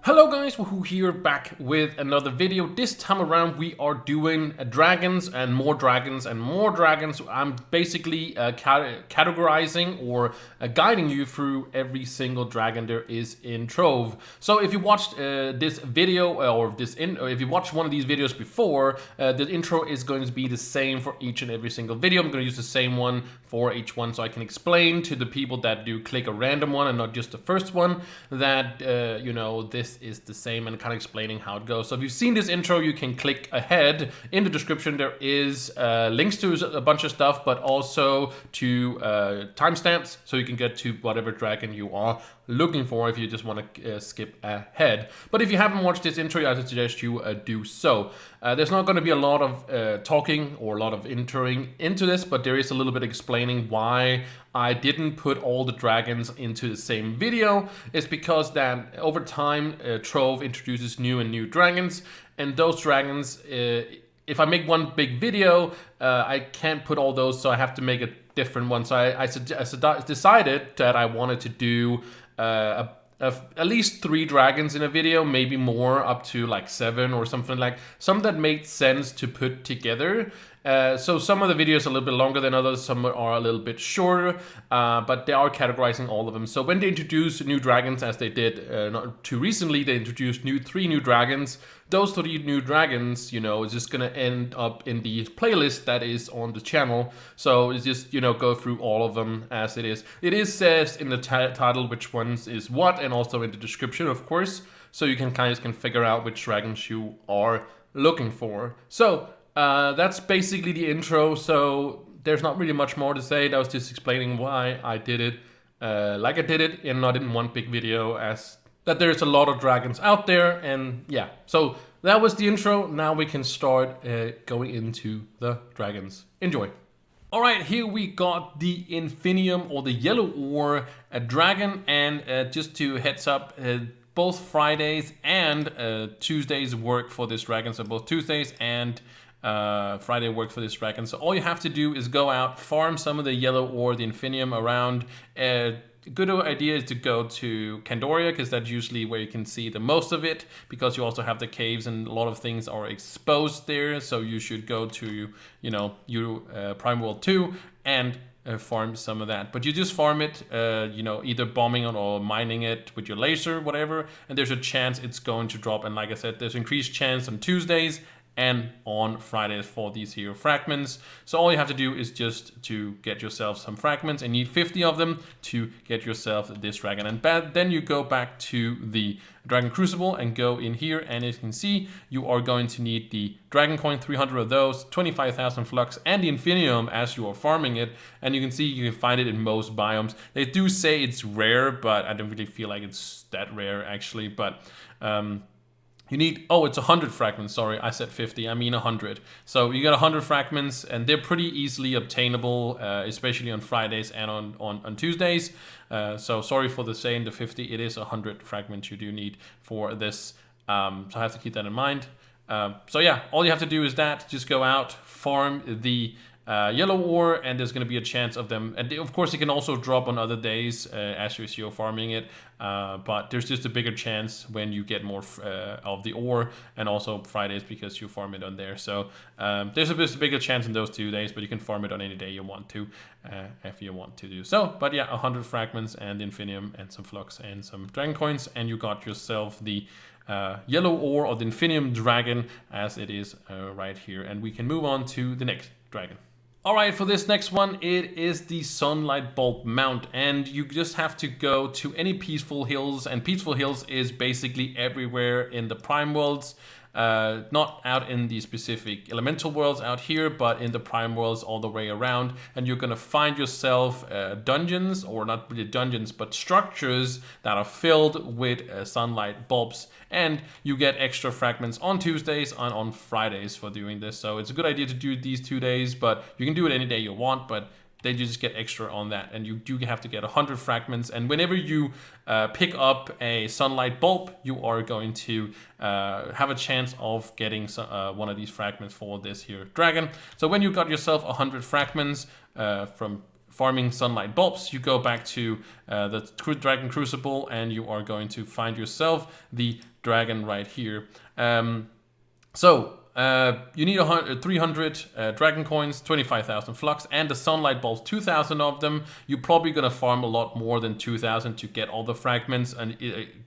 Hello guys, Wahoo here, back with another video. This time around we are doing dragons and more dragons and more dragons. I'm basically categorizing or guiding you through every single dragon there is in Trove. So if you watched this video or if you watched one of these videos before, the intro is going to be the same for each and every single video. I'm going to use the same one for each one so I can explain to the people that do click a random one and not just the first one that you know, this is the same, and kind of explaining how it goes. So if you've seen this intro, you can click ahead. In the description there is links to a bunch of stuff, but also to timestamps so you can get to whatever dragon you are looking for if you just want to skip ahead. But if you haven't watched this intro, I suggest you do so. There's not going to be a lot of talking or a lot of entering into this, but there is a little bit explaining why I didn't put all the dragons into the same video. It's because that over time Trove introduces new dragons, and those dragons, if I make one big video, I can't put all those, so I have to make a different one. So I decided that I wanted to do at least 3 dragons in a video, maybe more, up to like 7 or something, like some that made sense to put together. So some of the videos are a little bit longer than others, some are a little bit shorter, but they are categorizing all of them. So when they introduce new dragons, as they did not too recently, they introduced 3 new dragons. Those 3 new dragons, you know, is just gonna end up in the playlist that is on the channel. So it's just, you know, go through all of them as it is. It is says in the title which ones is what, and also in the description, of course, so you can kind of figure out which dragons you are looking for. So that's basically the intro, so there's not really much more to say. That was just explaining why I did it like I did it, and not in one big video, as that there's a lot of dragons out there. And yeah, so that was the intro. Now we can start going into the dragons. Enjoy. All right, here we got the Infinium, or the yellow ore dragon, and just to heads up, both Fridays and Tuesdays work for this dragon. So both Tuesdays and Friday work for this dragon. So all you have to do is go out, farm some of the yellow ore, the Infinium, around. Good idea is to go to Candoria, because that's usually where you can see the most of it, because you also have the caves and a lot of things are exposed there. So you should go to, you know, Prime World 2 and farm some of that. But you just farm it, you know, either bombing it or mining it with your laser, whatever, and there's a chance it's going to drop. And like I said, there's increased chance on Tuesdays and on Fridays for these here fragments. So all you have to do is just to get yourself some fragments, and need 50 of them to get yourself this dragon. And then you go back to the Dragon Crucible and go in here, and as you can see, you are going to need the dragon coin, 300 of those, 25,000 flux, and the Infinium as you are farming it. And you can see you can find it in most biomes. They do say it's rare, but I don't really feel like it's that rare actually. But you need, oh, it's 100 fragments. Sorry, I said 50. I mean 100. So you got 100 fragments, and they're pretty easily obtainable, especially on Fridays and on Tuesdays. So sorry for the saying the 50. It is 100 fragments you do need for this. So I have to keep that in mind. So yeah, all you have to do is that. Just go out, farm the yellow ore, and there's going to be a chance of them. And of course, it can also drop on other days as you're farming it. But there's just a bigger chance when you get more of the ore, and also Fridays because you farm it on there. So there's a bigger chance in those 2 days, but you can farm it on any day you want to, if you want to do so. But yeah, 100 fragments and Infinium and some flux and some dragon coins, and you got yourself the yellow ore, or the Infinium dragon, as it is right here. And we can move on to the next dragon. All right, for this next one, it is the Sunlight Bulb Mount, and you just have to go to any peaceful hills, and peaceful hills is basically everywhere in the Prime Worlds. Not out in the specific elemental worlds out here, but in the prime worlds all the way around. And you're gonna find yourself dungeons, or not really dungeons, but structures that are filled with sunlight bulbs. And you get extra fragments on Tuesdays and on Fridays for doing this. So it's a good idea to do these 2 days, but you can do it any day you want, but they just get extra on that. And you do have to get 100 fragments. And whenever you pick up a sunlight bulb, you are going to have a chance of getting one of these fragments for this here dragon. So when you got yourself 100 fragments from farming sunlight bulbs, you go back to the Dragon Crucible, and you are going to find yourself the dragon right here. You need 300 dragon coins, 25,000 flux, and the sunlight bulbs, 2,000 of them. You're probably going to farm a lot more than 2,000 to get all the fragments, and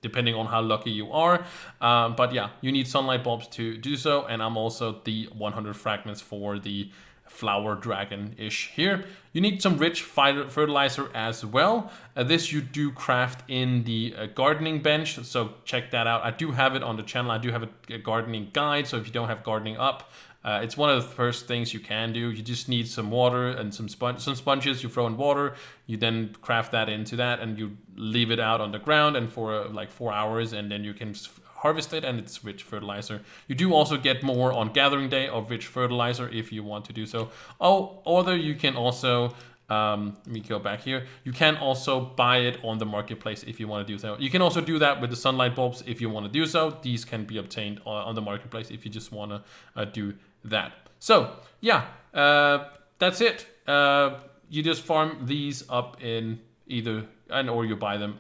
depending on how lucky you are. But yeah, you need sunlight bulbs to do so, and I'm also the 100 fragments for the flower dragon-ish here. You need some rich fertilizer as well. This you do craft in the gardening bench, so check that out. I do have it on the channel. I do have a gardening guide, so if you don't have gardening up, it's one of the first things you can do. You just need some water and some sponges. You throw in water, you then craft that into that, and you leave it out on the ground and for like 4 hours, and then you can harvest it, and it's rich fertilizer. You do also get more on gathering day of rich fertilizer if you want to do so. Or you can also let me go back here. You can also buy it on the marketplace if you want to do so. You can also do that with the sunlight bulbs if you want to do so. These can be obtained on the marketplace if you just want to do that. So yeah, that's it. You just farm these up in either or you buy them,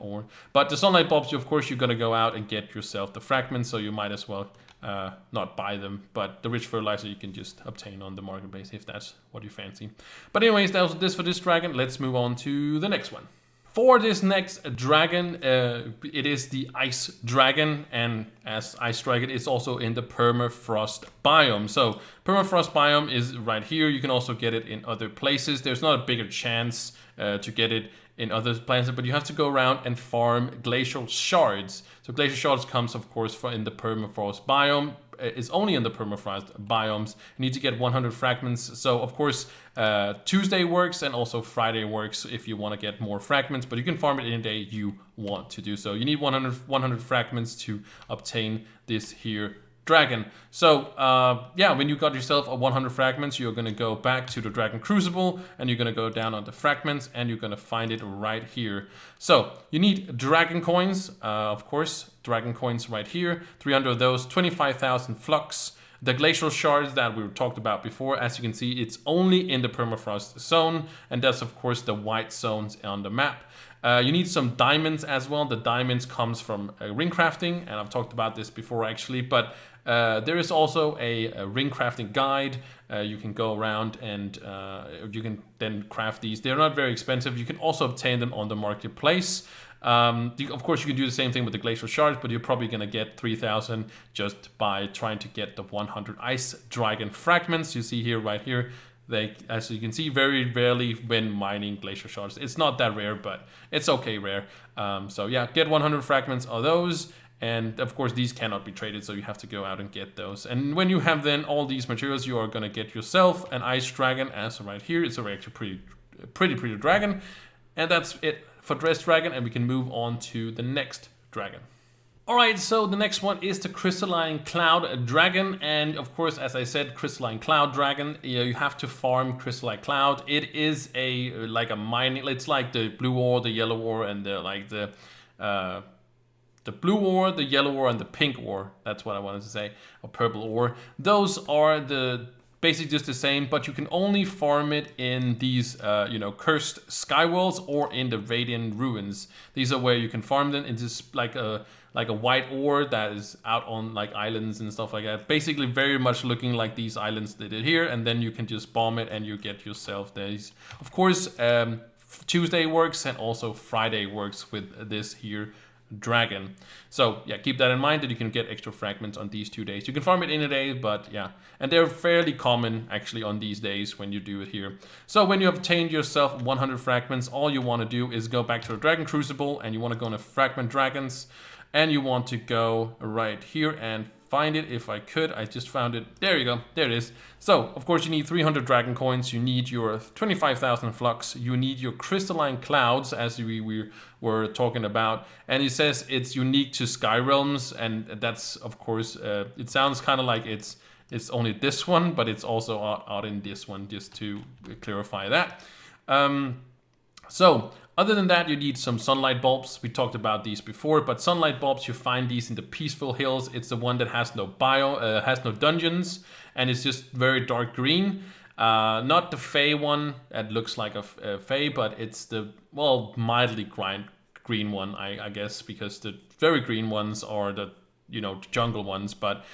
but the sunlight bulbs, of course, you're gonna go out and get yourself the fragments, so you might as well not buy them. But the rich fertilizer you can just obtain on the marketplace if that's what you fancy. But anyways, that was this for this dragon. Let's move on to the next one. For this next dragon, it is the ice dragon, and as ice dragon, it's also in the permafrost biome. So permafrost biome is right here. You can also get it in other places. There's not a bigger chance to get it in other planets, but you have to go around and farm glacial shards. So glacial shards comes, of course, in the permafrost biome. It's only in the permafrost biomes. You need to get 100 fragments. So of course, Tuesday works and also Friday works if you want to get more fragments, but you can farm it any day you want to do so. You need 100 fragments to obtain this here dragon. So yeah, when you got yourself a 100 fragments, you're going to go back to the Dragon Crucible, and you're going to go down on the fragments, and you're going to find it right here. So you need dragon coins, of course, dragon coins right here, 300 of those, 25,000 flux. The glacial shards that we talked about before, as you can see, it's only in the permafrost zone, and that's of course the white zones on the map. You need some diamonds as well. The diamonds comes from ring crafting, and I've talked about this before actually, but there is also a ring crafting guide. You can go around and you can then craft these. They're not very expensive. You can also obtain them on the marketplace. Of course, you can do the same thing with the glacial shards, but you're probably going to get 3,000 just by trying to get the 100 ice dragon fragments. You see here, right here, they, as you can see, very rarely when mining glacial shards. It's not that rare, but it's okay rare. So yeah, get 100 fragments of those. And of course, these cannot be traded, so you have to go out and get those. And when you have then all these materials, you are going to get yourself an ice dragon, as right here. It's a actually pretty dragon. And that's it for Dress Dragon, and we can move on to the next dragon. Alright, so the next one is the Crystalline Cloud Dragon, and of course, as I said, Crystalline Cloud Dragon, you have to farm Crystalline Cloud. It is like a mining, it's like the blue ore, the yellow ore, and the blue ore, the yellow ore, and the pink ore. That's what I wanted to say, or purple ore. Those are basically just the same, but you can only farm it in these, cursed skyworlds or in the Radiant Ruins. These are where you can farm them. It's just like a white ore that is out on like islands and stuff like that. Basically, very much looking like these islands they did here, and then you can just bomb it and you get yourself these. Of course, Tuesday works and also Friday works with this here dragon. So yeah, keep that in mind that you can get extra fragments on these 2 days. You can farm it in a day, but yeah, and they're fairly common actually on these days when you do it here. So when you have obtained yourself 100 fragments, all you want to do is go back to the Dragon Crucible, and you want to go into Fragment Dragons, and you want to go right here and find it. If I could, I just found it. There you go. There it is. So, of course, you need 300 dragon coins. You need your 25,000 flux. You need your crystalline clouds, as we were talking about. And it says it's unique to Sky Realms, and that's, of course, it sounds kind of like it's only this one, but it's also out in this one, just to clarify that. So, other than that, you need some sunlight bulbs. We talked about these before, but sunlight bulbs, you find these in the Peaceful Hills. It's the one that has no dungeons, and it's just very dark green. Not the Fey one that looks like a Fey, but it's the, well, mildly green one, I guess, because the very green ones are the, jungle ones. But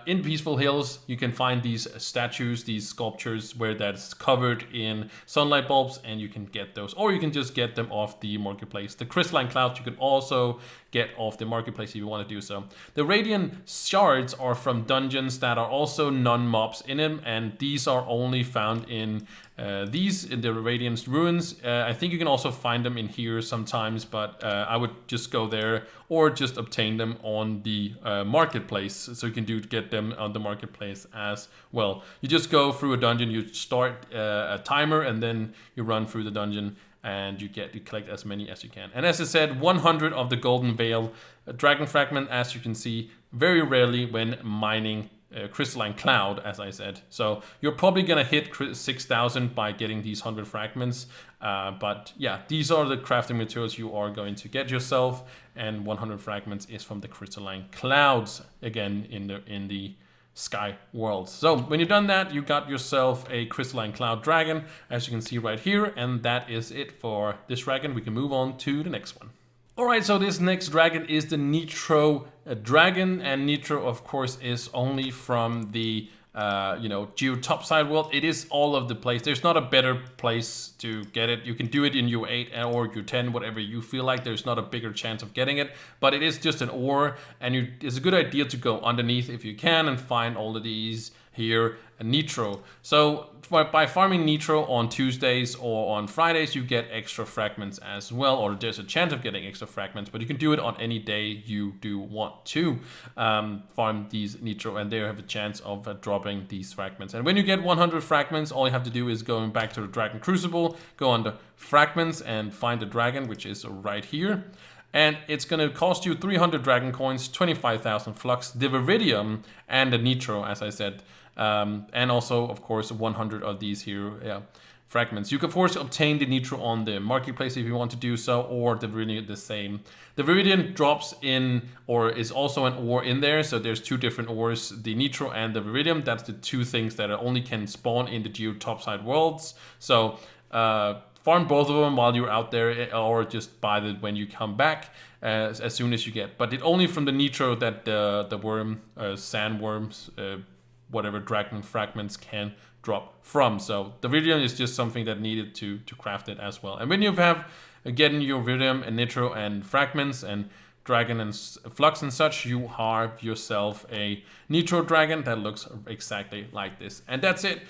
in Peaceful Hills, you can find these statues, these sculptures where that's covered in sunlight bulbs, and you can get those, or you can just get them off the marketplace. The crystalline clouds you can also get off the marketplace if you want to do so. The radiant shards are from dungeons that are also non-mobs in them, and these are only found in in the Radiant Ruins. I think you can also find them in here sometimes, but I would just go there or just obtain them on the marketplace. So you can get them on the marketplace as well. You just go through a dungeon, you start a timer, and then you run through the dungeon, and you collect as many as you can. And as I said, 100 of the Golden Vale Dragon Fragment, as you can see, very rarely when mining crystalline cloud, as I said. So you're probably gonna hit 6,000 by getting these 100 fragments. But yeah, these are the crafting materials you are going to get yourself, and 100 fragments is from the crystalline clouds, again in the sky world. So when you've done that, you got yourself a crystalline cloud dragon, as you can see right here, and that is it for this dragon. We can move on to the next one. Alright, so this next dragon is the Nitro dragon, and Nitro, of course, is only from the Geo Topside world. It is all of the place. There's not a better place to get it. You can do it in U8 or U10, whatever you feel like. There's not a bigger chance of getting it, but it is just an ore, and it's a good idea to go underneath if you can and find all of these here, Nitro. So by farming Nitro on Tuesdays or on Fridays, you get extra fragments as well, or there's a chance of getting extra fragments, but you can do it on any day you do want to farm these Nitro, and there have a chance of dropping these fragments. And when you get 100 fragments, all you have to do is go back to the Dragon Crucible, go under fragments, and find the dragon, which is right here. And it's going to cost you 300 dragon coins, 25,000 flux, the Viridium, and the Nitro, as I said. And also, of course, 100 of these here fragments. You can, of course, obtain the Nitro on the marketplace if you want to do so, or the Viridium the same. The Viridium drops in, or is also an ore in there, so there's two different ores, the Nitro and the Viridium. That's the two things that only can spawn in the Geo Topside worlds. So farm both of them while you're out there, or just buy them when you come back as soon as you get. But it only from the Nitro that the worm, sandworms, whatever dragon fragments can drop from. So the Viridium is just something that needed to craft it as well. And when you have getting your Viridium and Nitro and fragments and dragon and flux and such, you have yourself a Nitro dragon that looks exactly like this. And that's it